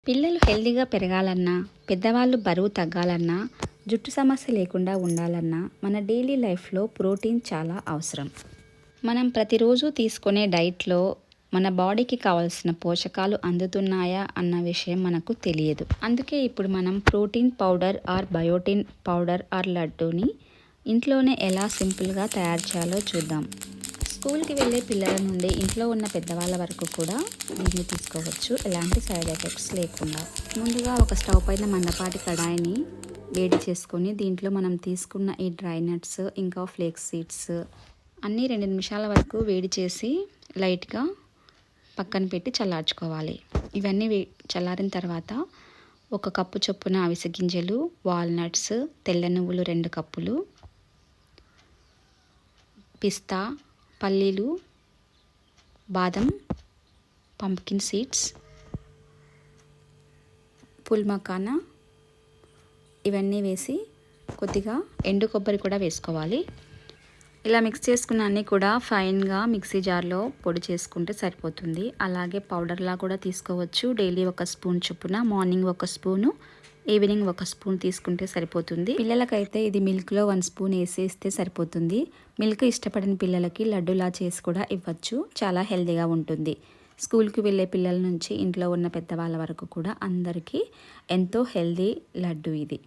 పిల్లలు హెల్తీగా పెరగాలన్నా, పెద్దవాళ్ళు బరువు తగ్గాలన్నా, జుట్టు సమస్య లేకుండా ఉండాలన్నా మన డైలీ లైఫ్లో ప్రోటీన్ చాలా అవసరం. మనం ప్రతిరోజు తీసుకునే డైట్లో మన బాడీకి కావాల్సిన పోషకాలు అందుతున్నాయా అన్న విషయం మనకు తెలియదు. అందుకే ఇప్పుడు మనం protein powder or biotin powder or లడ్డూని ఇంట్లోనే ఎలా సింపుల్గా తయారు చేయాలో చూద్దాం. స్కూల్కి వెళ్ళే పిల్లల నుండి ఇంట్లో ఉన్న పెద్దవాళ్ళ వరకు కూడా దీన్ని తీసుకోవచ్చు, ఎలాంటి సైడ్ ఎఫెక్ట్స్ లేకుండా. ముందుగా ఒక స్టవ్ పైన మందపాటి కడాయిని వేడి చేసుకొని దీంట్లో మనం తీసుకున్న ఈ డ్రై నట్స్ ఇంకా ఫ్లేక్స్ సీడ్స్ అన్నీ 2 నిమిషాల వరకు వేడి చేసి లైట్గా పక్కన పెట్టి చల్లార్చుకోవాలి. ఇవన్నీ చల్లారిన తర్వాత 1 కప్పు చొప్పున అవిసె గింజలు, వాల్నట్స్, తెల్ల నువ్వులు 2 కప్పులు, పిస్తా, పల్లీలు, బాదం, పంప్కిన్ సీడ్స్, పుల్ మకానా ఇవన్నీ వేసి కొద్దిగా ఎండు కొబ్బరి కూడా వేసుకోవాలి. ఇలా మిక్స్ చేసుకున్న అన్నీ కూడా ఫైన్గా మిక్సీ జార్లో పొడి చేసుకుంటే సరిపోతుంది. అలాగే పౌడర్లా కూడా తీసుకోవచ్చు. డైలీ 1 స్పూన్ చొప్పున, మార్నింగ్ 1 స్పూను, ఈవినింగ్ 1 స్పూన్ తీసుకుంటే సరిపోతుంది. పిల్లలకైతే ఇది మిల్క్లో 1 స్పూన్ వేసి ఇస్తే సరిపోతుంది. మిల్క్ ఇష్టపడిన పిల్లలకి లడ్డూలా చేసి కూడా ఇవ్వచ్చు. చాలా హెల్తీగా ఉంటుంది. స్కూల్కి వెళ్ళే పిల్లల నుంచి ఇంట్లో ఉన్న పెద్దవాళ్ళ వరకు కూడా అందరికీ ఎంతో హెల్తీ లడ్డు ఇది.